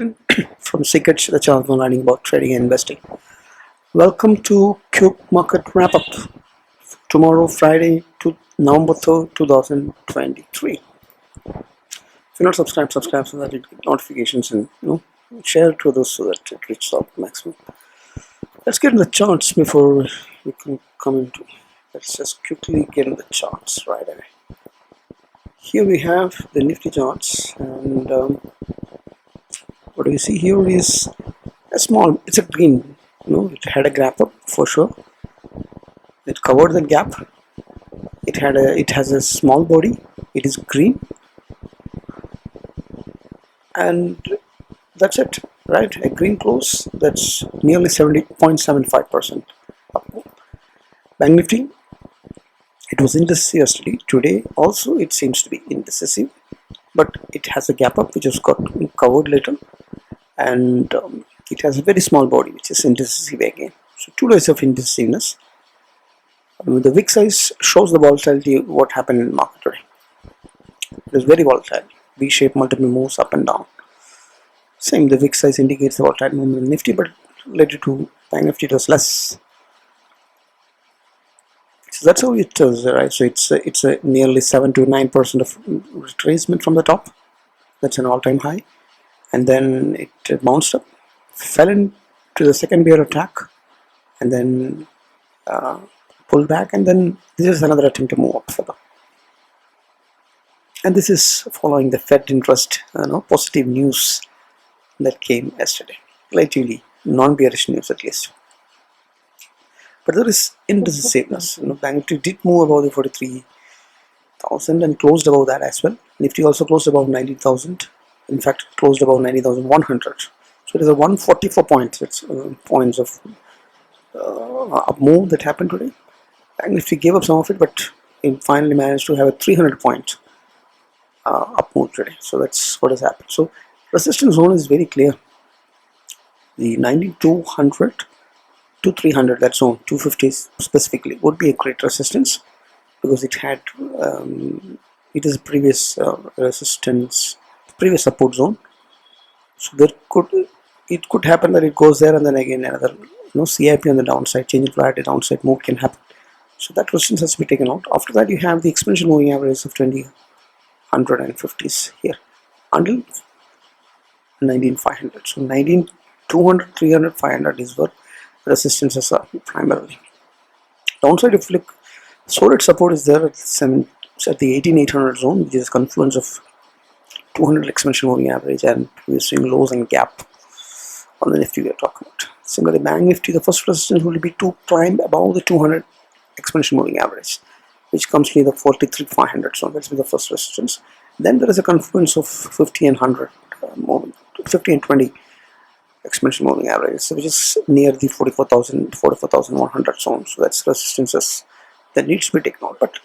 Martin from Secrets, the channel for learning about trading and investing. Welcome to Quick Market Wrap Up. Tomorrow, Friday, November 3rd, 2023. If you're not subscribed so that you get notifications and share it to others so that it reaches out maximum. Let's get in the charts before we can come into. Let's just quickly get in the charts right away. Here we have the Nifty charts, and what do you see here is a small, it's a green, it had a gap up for sure. It covered the gap. It has a small body. It is green, and that's it, right? A green close. That's nearly 70.75% up. Bank Nifty, it was indecisive yesterday. Today also it seems to be indecisive, but it has a gap up which has got covered later, and it has a very small body which is indecisive again. So 2 days of indecisiveness. The wick size shows the volatility, what happened in the market today. It is very volatile. V-shaped multiple moves up and down. Same, the wick size indicates the volatile movement in Nifty, but related to Bank Nifty it was less. So that's how it is, right? So it's a nearly 7 to 9% of retracement from the top. That's an all-time high, and then it bounced up, fell into the second bear attack, and then pulled back, and then this is another attempt to move up further. And this is following the Fed interest, positive news that came yesterday, relatively non-bearish news at least. But there is indecisiveness. Bank Nifty did move above the 43,000 and closed above that as well. Nifty also closed above 90,000. In fact, it closed above 90,100. So it is a 144 points. It's points of up move that happened today. Bank Nifty gave up some of it, but it finally managed to have a 300 point up move today. So that's what has happened. So resistance zone is very clear. The 9200 to 300, that zone, 250 specifically, would be a great resistance because it had it is previous resistance, previous support zone. So it could happen that it goes there and then again another CIP on the downside, change in polarity downside move can happen. So that resistance has to be taken out. After that, you have the exponential moving average of 20, 100 and 50s here until 19,500. So 19,200, 300, 500 is what resistances are primarily. Downside, if you look, solid support is there at the 18,800 zone, which is confluence of 200 exponential moving average, and we're seeing lows and gap on the Nifty we are talking about. Similarly, Bank Nifty, the first resistance will be to climb above the 200 exponential moving average, which comes near the 43,500 zone. That's the first resistance. Then there is a confluence of 50 and 100 moving, 50 and 20 exponential moving average, which is near the 44,100 zone. So that's resistances that needs to be taken out. But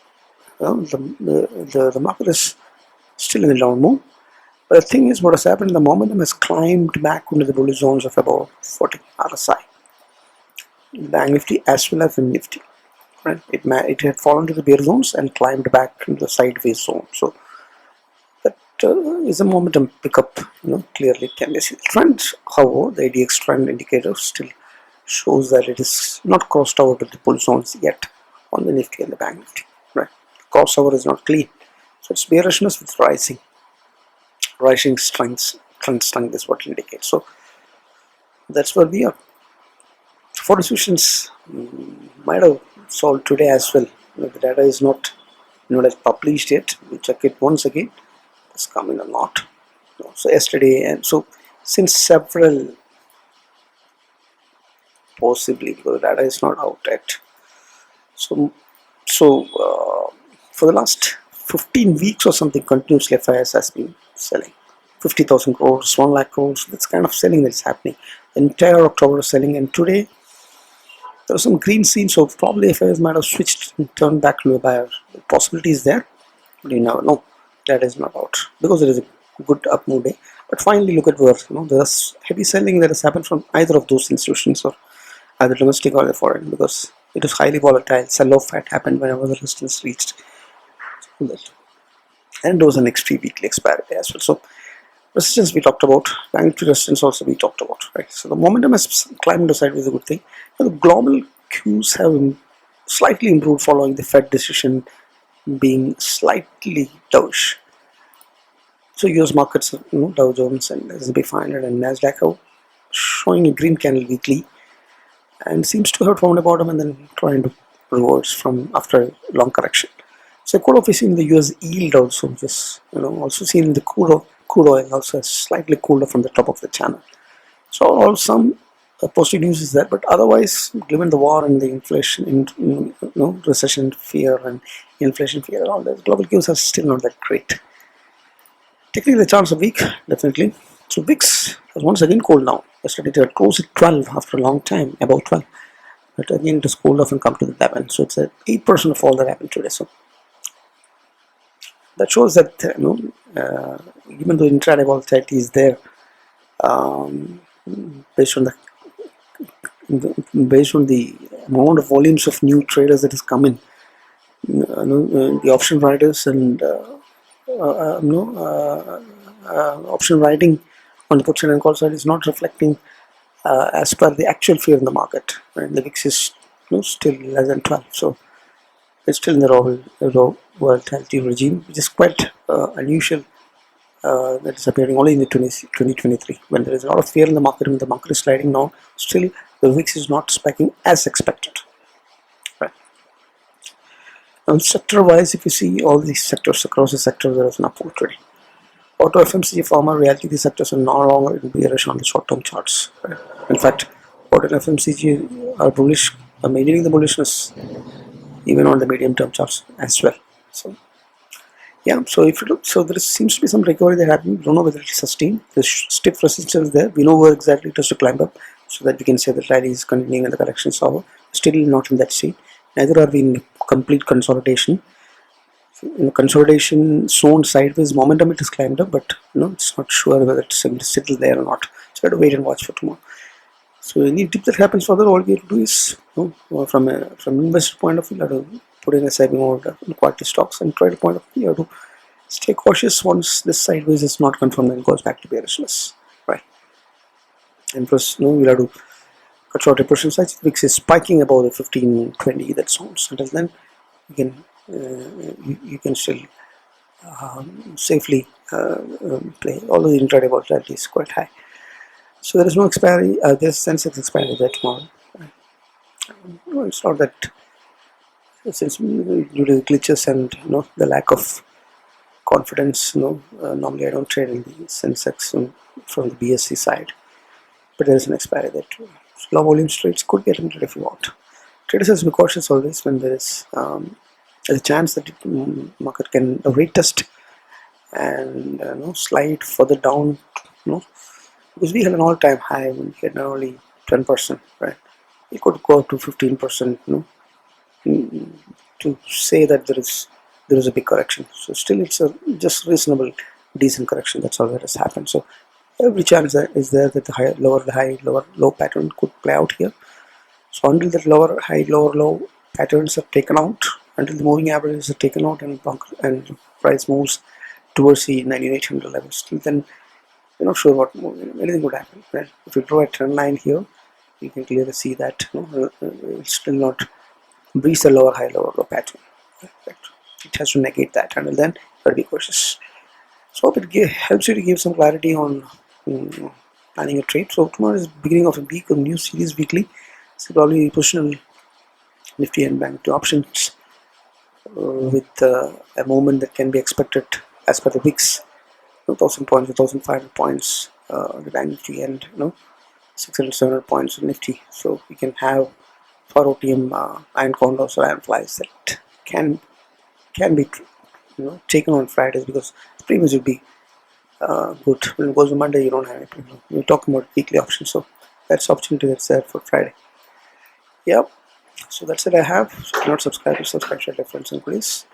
the market is still in the down move. But the thing is, what has happened, the momentum has climbed back into the bullish zones of about 40 RSI. Bank Nifty as well as in Nifty. Right? It had fallen to the bear zones and climbed back into the sideways zone. So that is a momentum pickup. Clearly can be seen. The trend, however, the ADX trend indicator still shows that it is not crossed over to the bull zones yet on the Nifty and the Bank Nifty. Right? The crossover is not clean. So it's bearishness with rising strength. Trend strength is what it indicates. So that's where we are. Foreign institutions might have sold today as well. The data is not published yet. We check it once again. It's coming or not. So yesterday, and so since several, possibly because the data is not out yet. So for the last 15 weeks or something, continuously Fyers has been selling 50,000 crores, 1 lakh crores. That's kind of selling that's happening. The entire October is selling, and today there was some green seen, so probably Fyers might have switched and turned back to a buyer. The possibility is there, but you never know. That is not out because it is a good up move day. But finally, look at where there's heavy selling that has happened from either of those institutions, or either domestic or the foreign, because it was highly volatile. Sell-off had happened whenever the resistance reached. And there was an extreme weekly expiry as well. So Resistance we talked about, magnitude resistance also we talked about, right? So the momentum has climbed to sideways is a good thing. And the global cues have slightly improved following the Fed decision being slightly dovish. So US markets, Dow Jones and S&P 500 and Nasdaq are showing a green candle weekly, and seems to have found a bottom and then trying to reverse from after a long correction. So cool off is in the US yield also, just also seen in the crude oil also has slightly cooled off from the top of the channel. So all some positive news is there, but otherwise, given the war and the inflation, recession fear and inflation fear, and all that, global cues are still not that great. Technically, the charts are weak, definitely. So VIX has once again cooled down. Yesterday it had closed at 12 after a long time, about 12. But again, it has cooled off and come to the 11. So it's at 8% of all that happened today. So that shows that even though intraday volatility is there, based on the amount of volumes of new traders that has come in, the option writers and option writing on the put and call side is not reflecting as per the actual fear in the market. Right? The VIX is still less than 12, so it's still in the raw volatility regime, which is quite unusual. That is appearing only in the 2023 when there is a lot of fear in the market. When the market is sliding down, still the VIX is not spiking as expected. Right. Now, sector-wise, if you see all these sectors across the sectors, there is an upward trend. Auto, FMCG, pharma, realty, these sectors are no longer in bearish on the short-term charts. Right? In fact, auto and FMCG are bullish, are maintaining the bullishness even on the medium-term charts as well. So, yeah. So if you look, so there seems to be some recovery that happened. We don't know whether it's sustained. There's stiff resistance there. We know where exactly it has to climb up, so that we can say that rally is continuing and the correction is over. Still not in that state. Neither are we in complete consolidation. In the consolidation zone sideways momentum, it has climbed up, but it's not sure whether it's going to settle there or not. So we have to wait and watch for tomorrow. So any dip that happens further, all we have to do is, from an investor point of view, have to put in a saving order in quality stocks and try to point of view, you have to stay cautious once this sideways is not confirmed and goes back to bearishness, right? And plus, we'll have to cut short depression size. VIX is spiking above the 1520 that sounds. Until then, you can still safely play, although the intraday volatility is quite high. So there is no expiry. There's Sensex expiry there tomorrow. It's not that, since due to the glitches and the lack of confidence. Normally I don't trade in the Sensex from the BSC side, but there is an expiry there too. So low volume trades could be attempted if you want. Traders have to be cautious always when there is a chance that the market can rate test and slide further down. Because we had an all-time high when we had not only 10%, right? It could go up to 15%, to say that there is a big correction. So still it's a just reasonable, decent correction. That's all that has happened. So every chance is there that the lower high, lower low pattern could play out here. So until that lower high, lower low patterns are taken out, until the moving averages are taken out and price moves towards the 9800 level, still then you're not sure what anything would happen. Right? If you draw a trend line here, you can clearly see that it's still not breach the lower high, lower low pattern. Right? It has to negate that. Until then, you got to be cautious. So hope it helps you to give some clarity on planning a trade. So tomorrow is beginning of a week, a new series weekly. So probably positional Nifty and Bank to options with a movement that can be expected as per the VIX. 1,000 points, 1,500 points, the Bank Nifty, and 600, 700 points in Nifty. So we can have for OTM iron condors or iron flies that can be taken on Fridays, because premiums will be good. When it goes to Monday, you don't have it. We're talking about weekly options, so that's opportunity that's there for Friday. Yep. So that's it I have. So if you're not subscribed, subscribe, share, friends and colleagues.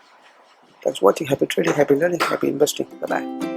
Thanks for watching. Happy trading, happy learning, happy investing. Bye-bye.